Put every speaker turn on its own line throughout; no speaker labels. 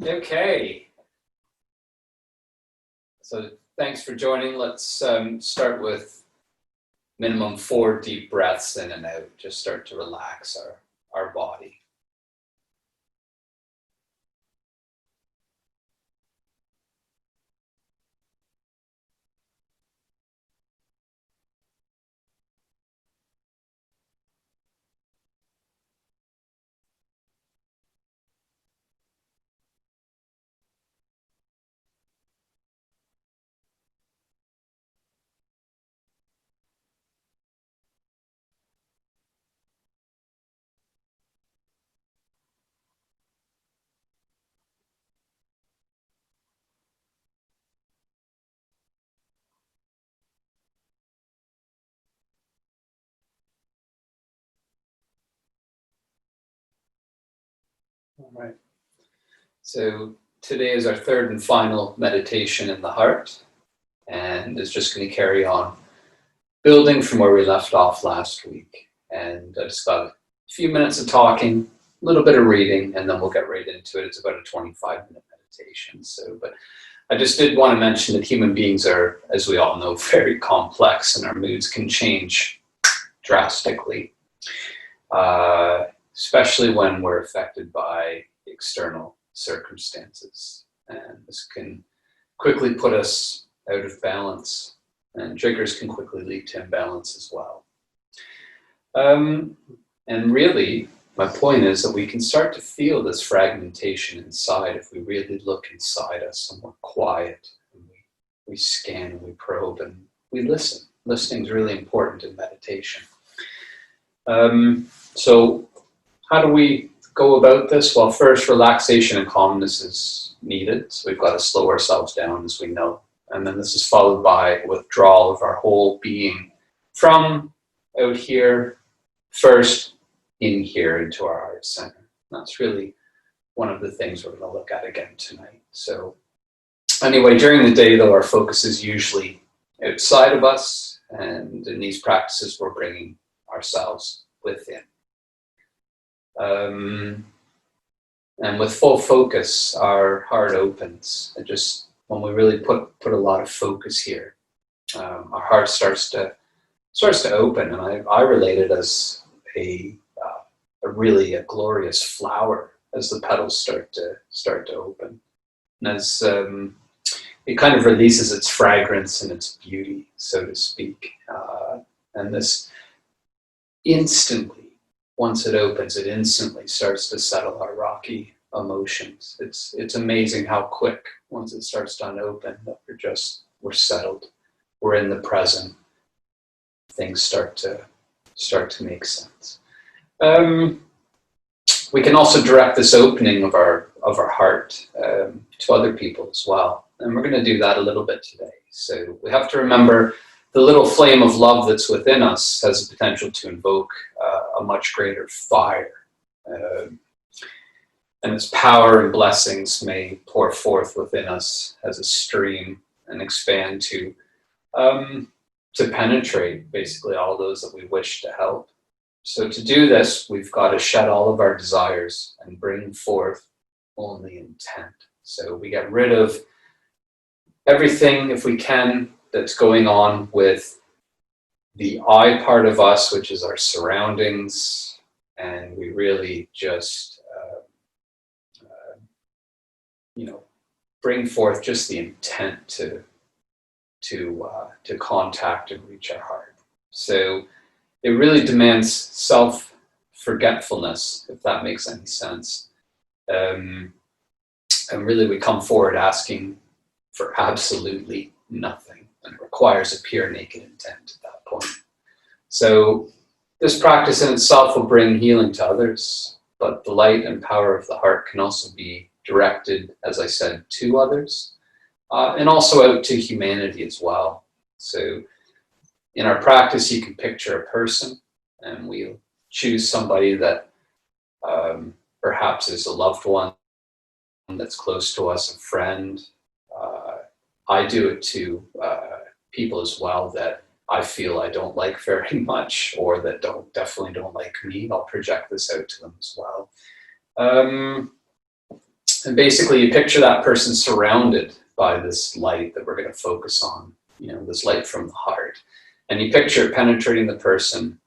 Okay, so thanks for joining. Let's start with minimum 4 deep breaths in and out. Just start to relax our body. All right. So today is our third and final meditation in the heart, and it's just going to carry on building from where we left off last week. And I just got a few minutes of talking, a little bit of reading, and then we'll get right into it. It's about a 25-minute meditation. But I just did want to mention that human beings are, as we all know, very complex, and our moods can change drastically, especially when we're affected by external circumstances. And this can quickly put us out of balance, and triggers can quickly lead to imbalance as well. And really, my point is that we can start to feel this fragmentation inside if we really look inside us and we're quiet, and we scan and we probe and we listen. Listening is really important in meditation. So how do we go about this? Well, first, relaxation and calmness is needed. So we've got to slow ourselves down, as we know. And then this is followed by withdrawal of our whole being from out here, first in here into our heart center. That's really one of the things we're going to look at again tonight. So anyway, during the day, though, our focus is usually outside of us. And in these practices, we're bringing ourselves within. And with full focus, our heart opens. It just, when we really put a lot of focus here, our heart starts to open. And I relate it as a really glorious flower as the petals start to open, and as it kind of releases its fragrance and its beauty, so to speak. And this instantly, once it opens, it instantly starts to settle our rocky emotions. It's amazing how quick, once it starts to unopen, that we're settled, we're in the present. Things start to make sense. We can also direct this opening of our heart to other people as well, and we're going to do that a little bit today. So we have to remember the little flame of love that's within us has the potential to invoke a much greater fire. And its power and blessings may pour forth within us as a stream and expand to penetrate basically all those that we wish to help. So to do this, we've got to shed all of our desires and bring forth only intent. So we get rid of everything, if we can, that's going on with the I part of us, which is our surroundings, and we really just bring forth just the intent to contact and reach our heart. So it really demands self-forgetfulness, if that makes any sense. And really, we come forward asking for absolutely nothing, and it requires a pure naked intent at that point. So this practice in itself will bring healing to others, but the light and power of the heart can also be directed, as I said, to others, and also out to humanity as well. So in our practice, you can picture a person, and we'll choose somebody that perhaps is a loved one that's close to us, a friend. I do it to people as well that I feel I don't like very much, or that definitely don't like me. I'll project this out to them as well. And basically you picture that person surrounded by this light that we're going to focus on, this light from the heart. And you picture it penetrating the person.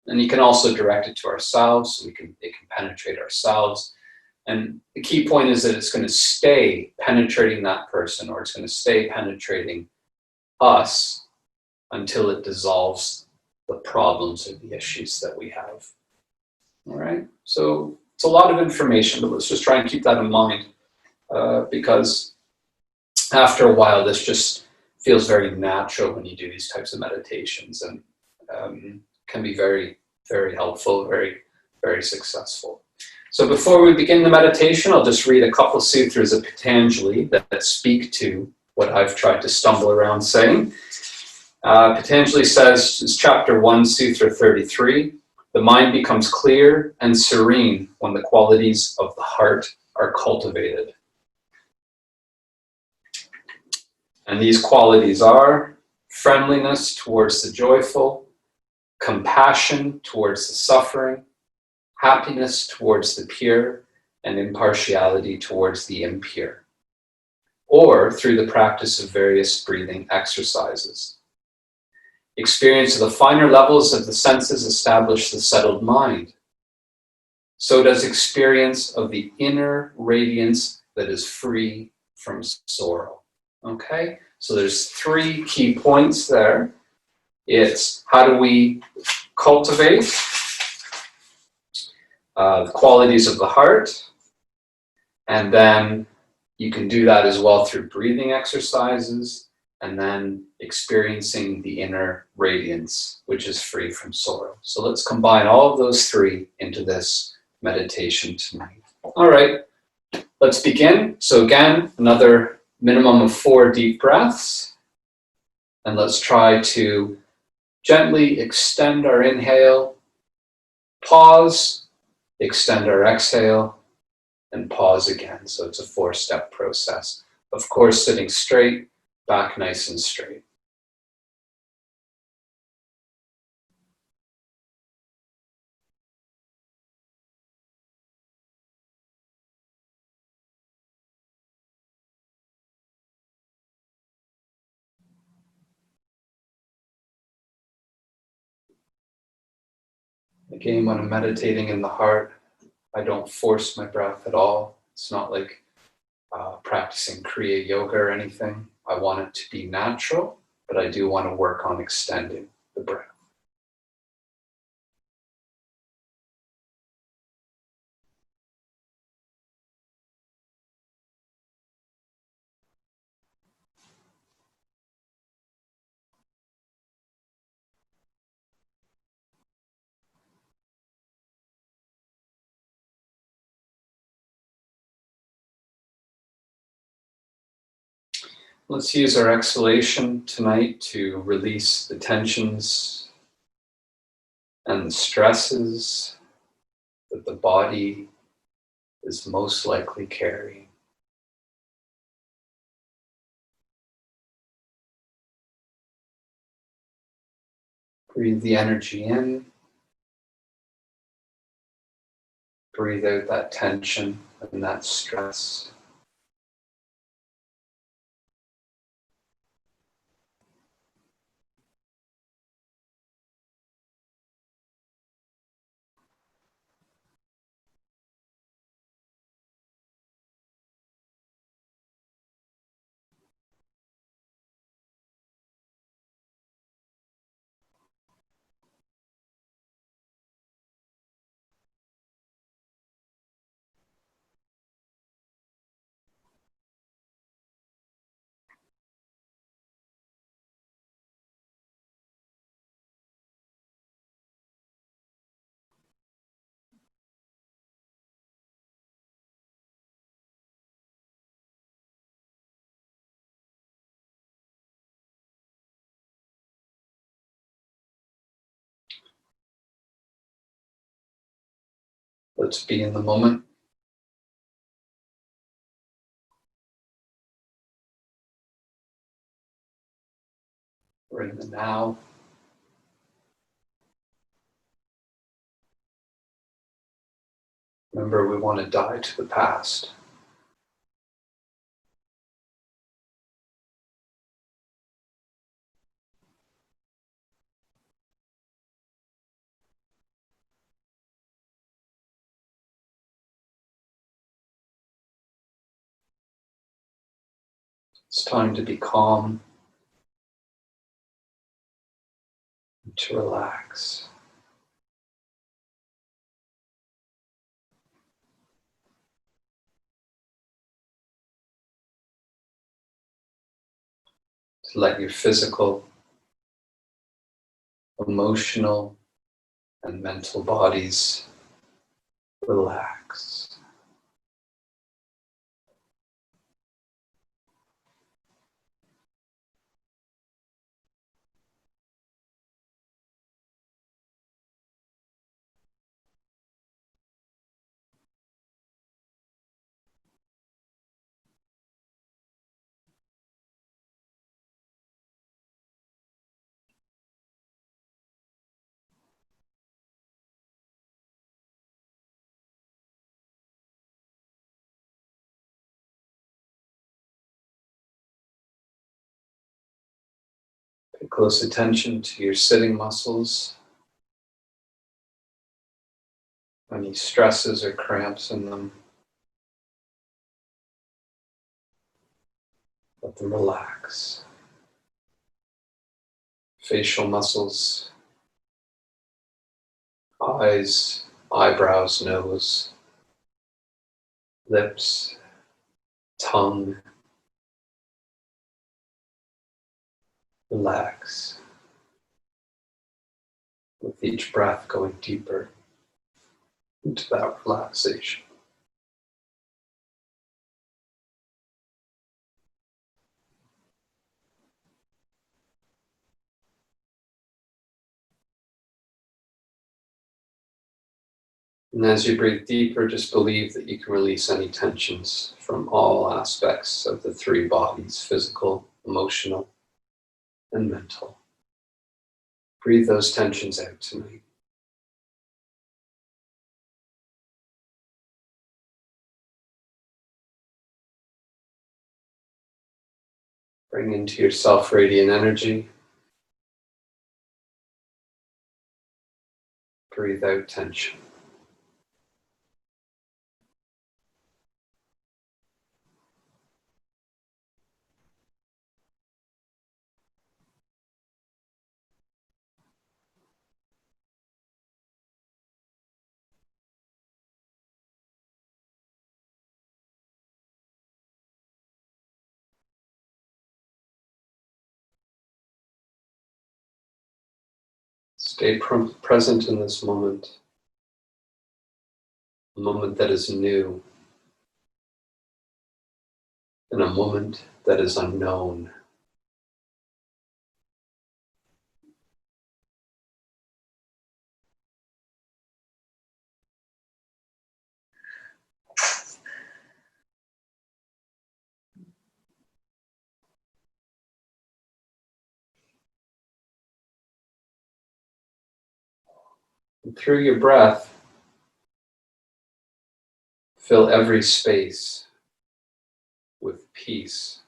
And you can also direct it to ourselves, so it can penetrate ourselves. And the key point is that it's going to stay penetrating that person, or it's going to stay penetrating us until it dissolves the problems or the issues that we have. All right? So it's a lot of information, but let's just try and keep that in mind, because after a while, this just feels very natural when you do these types of meditations, and can be very, very helpful, very, very successful. So before we begin the meditation, I'll just read a couple sutras of Patanjali that speak to what I've tried to stumble around saying. Patanjali says, it's chapter 1, Sutra 33, the mind becomes clear and serene when the qualities of the heart are cultivated. And these qualities are friendliness towards the joyful, compassion towards the suffering, happiness towards the pure, and impartiality towards the impure, or through the practice of various breathing exercises. Experience of the finer levels of the senses establish the settled mind. So does experience of the inner radiance that is free from sorrow. Okay? So there's 3 key points there. It's how do we cultivate the qualities of the heart, and then you can do that as well through breathing exercises, and then experiencing the inner radiance, which is free from sorrow. So let's combine all of those 3 into this meditation tonight. All right, let's begin. So again, another minimum of 4 deep breaths, and let's try to gently extend our inhale, pause, extend our exhale, and pause again. So it's a 4-step process. Of course, sitting straight, back nice and straight. Again, when I'm meditating in the heart, I don't force my breath at all. It's not like practicing Kriya Yoga or anything. I want it to be natural, but I do want to work on extending the breath. Let's use our exhalation tonight to release the tensions and the stresses that the body is most likely carrying. Breathe the energy in. Breathe out that tension and that stress. Let's be in the moment. We're in the now. Remember, we want to die to the past. It's time to be calm, and to relax. To let your physical, emotional, and mental bodies relax. Pay close attention to your sitting muscles, any stresses or cramps in them. Let them relax. Facial muscles, eyes, eyebrows, nose, lips, tongue, relax. With each breath going deeper into that relaxation. And as you breathe deeper, just believe that you can release any tensions from all aspects of the three bodies: physical, emotional, and mental. Breathe those tensions out tonight. Bring into yourself radiant energy. Breathe out tension. Stay present in this moment, a moment that is new, and a moment that is unknown. And through your breath, fill every space with peace.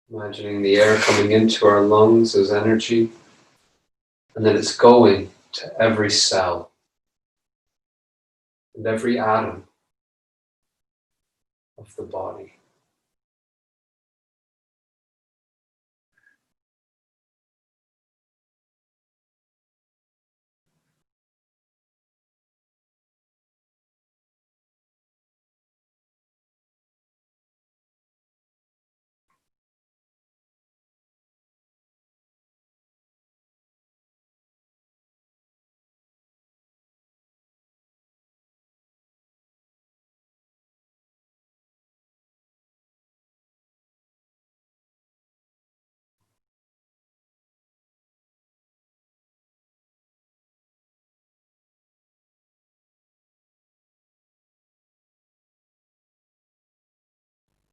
Imagining the air coming into our lungs as energy, and then it's going to every cell and every atom of the body.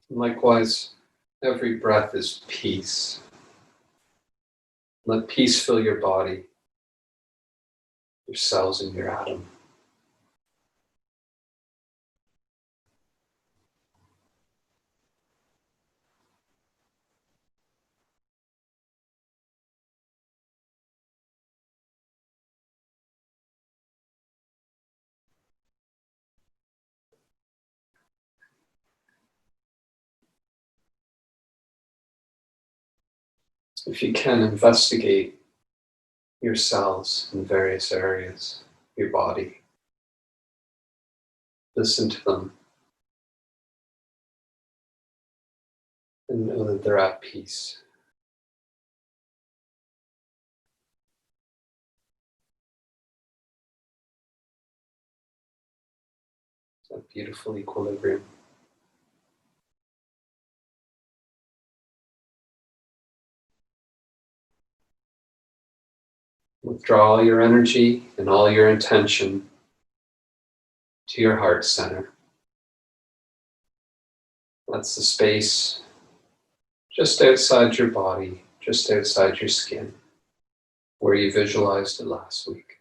And likewise, every breath is peace. Let peace fill your body, your cells, and your atom. If you can, investigate your cells in various areas of your body. Listen to them and know that they're at peace. It's a beautiful equilibrium. Withdraw all your energy and all your intention to your heart center. That's the space just outside your body, just outside your skin, where you visualized it last week.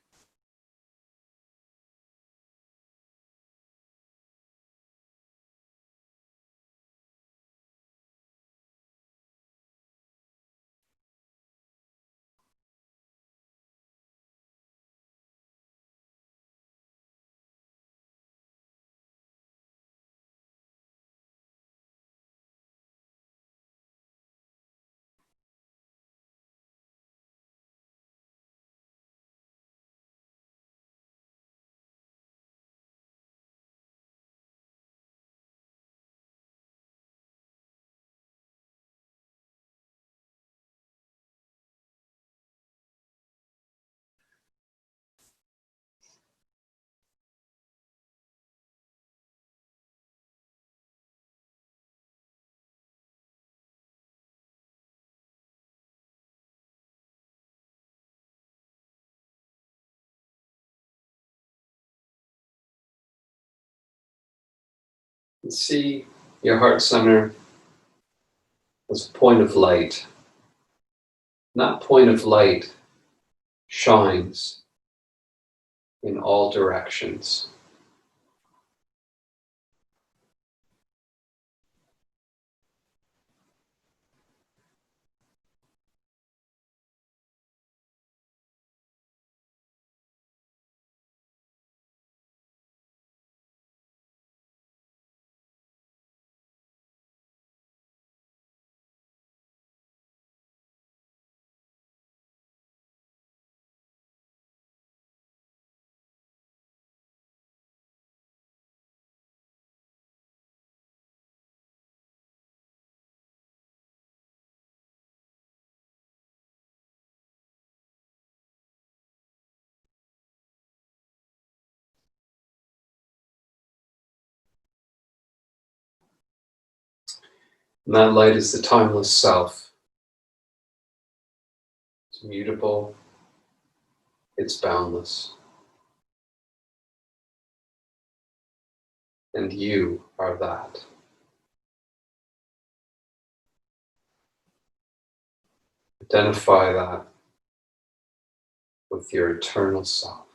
And see your heart center as a point of light. And that point of light shines in all directions. And that light is the timeless self. It's immutable, it's boundless. And you are that. Identify that with your eternal self.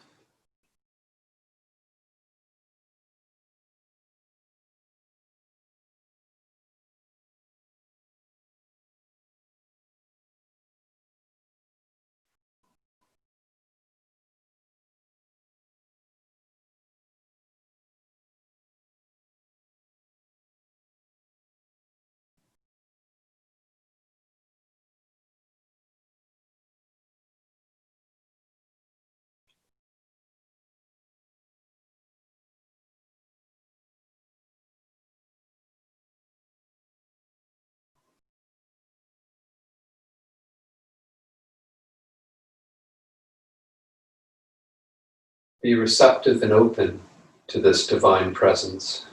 Be receptive and open to this divine presence.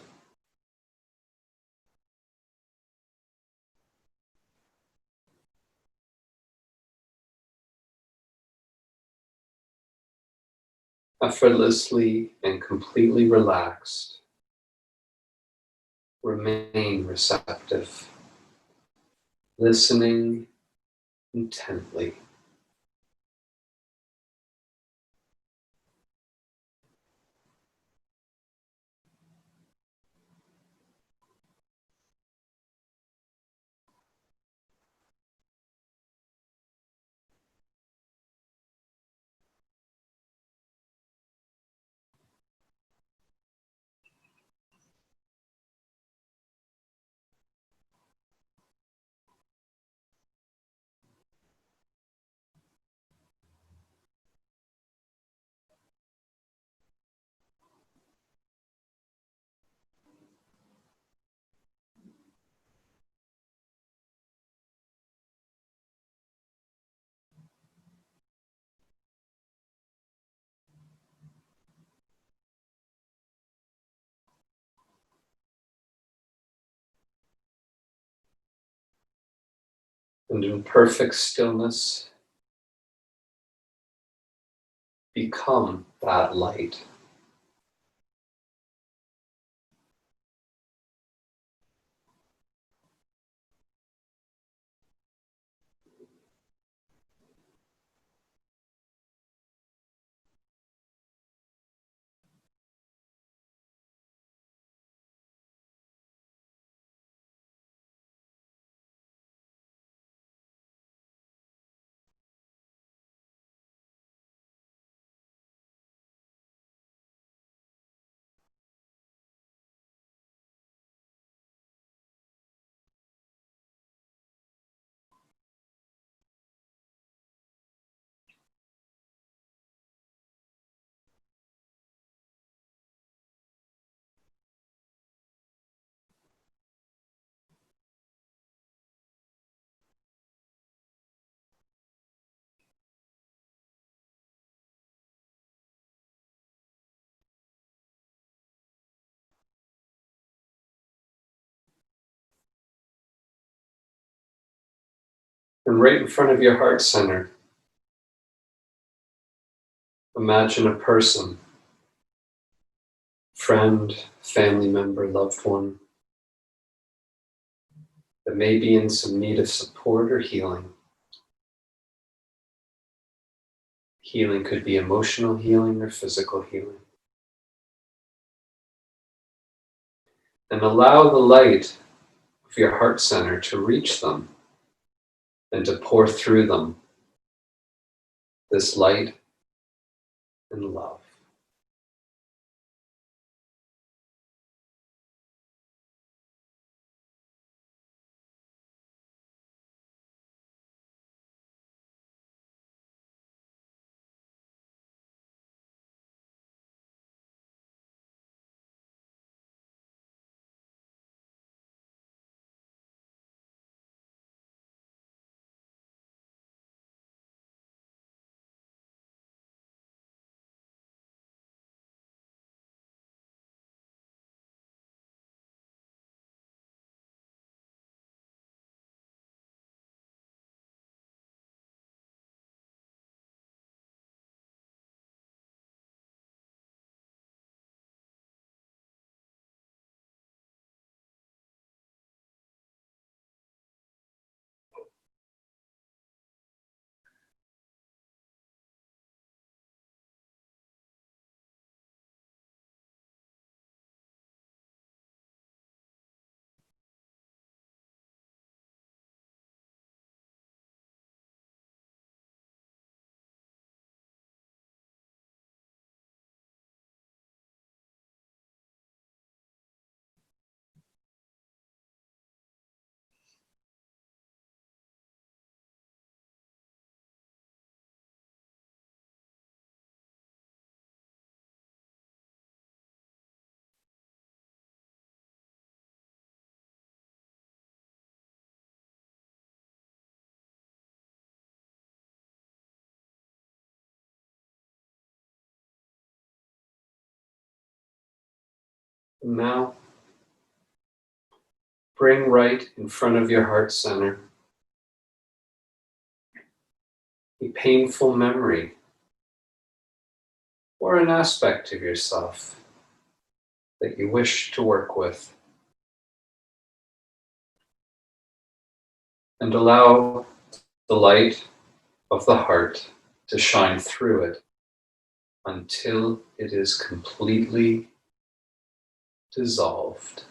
Effortlessly and completely relaxed, remain receptive, listening intently. And in perfect stillness, become that light. And right in front of your heart center, imagine a person, friend, family member, loved one, that may be in some need of support or healing. Healing could be emotional healing or physical healing. And allow the light of your heart center to reach them and to pour through them this light and love. And now, bring right in front of your heart center a painful memory or an aspect of yourself that you wish to work with. And allow the light of the heart to shine through it until it is completely dissolved.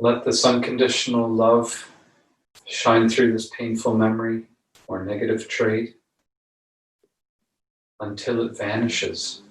Let this unconditional love shine through this painful memory or negative trait until it vanishes.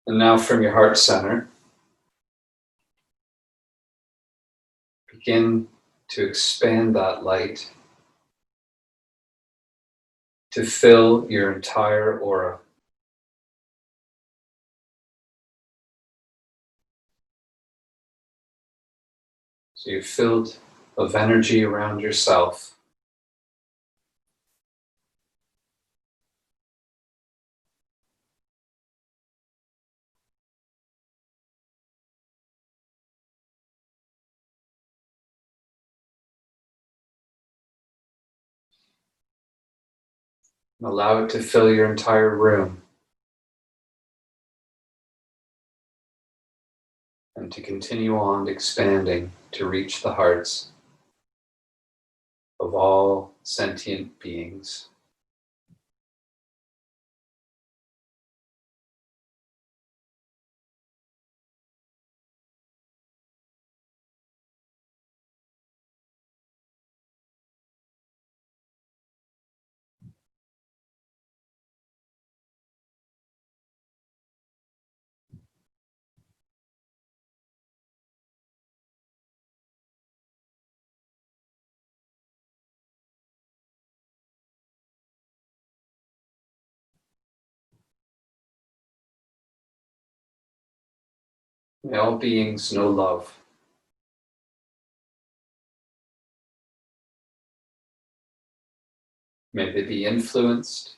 And now from your heart center, begin to expand that light to fill your entire aura. So you're filled of energy around yourself. And allow it to fill your entire room. And to continue on expanding to reach the hearts of all sentient beings. May all beings know love. May they be influenced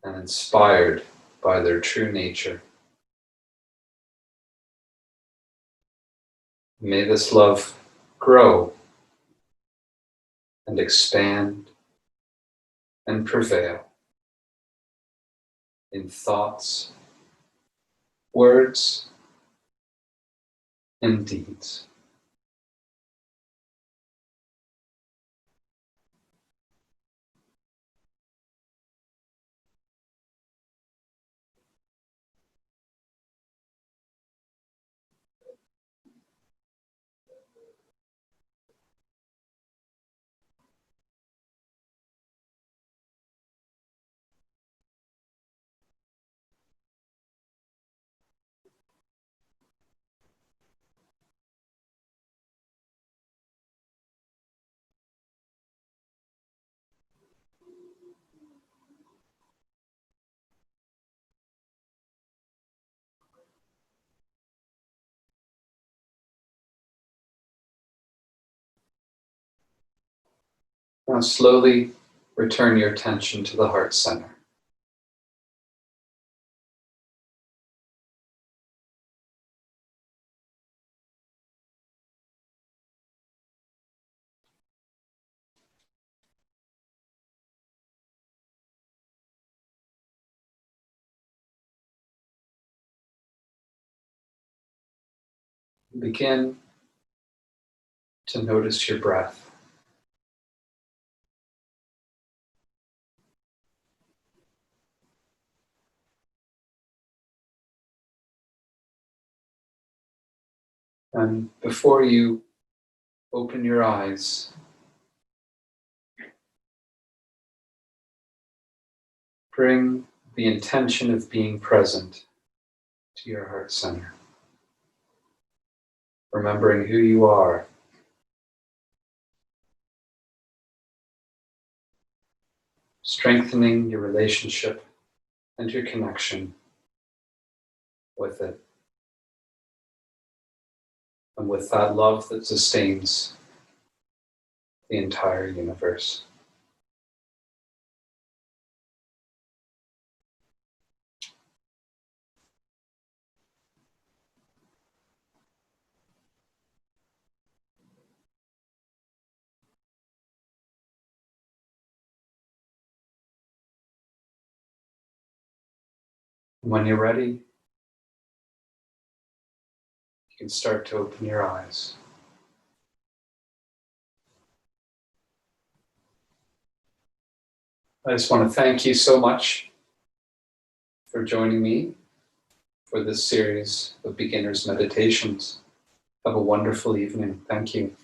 and inspired by their true nature. May this love grow and expand and prevail in thoughts, words, and deeds. Now slowly return your attention to the heart center. Begin to notice your breath. And before you open your eyes, bring the intention of being present to your heart center. Remembering who you are, strengthening your relationship and your connection with it, and with that love that sustains the entire universe. When you're ready, you can start to open your eyes. I just want to thank you so much for joining me for this series of beginners meditations. Have a wonderful evening. Thank you.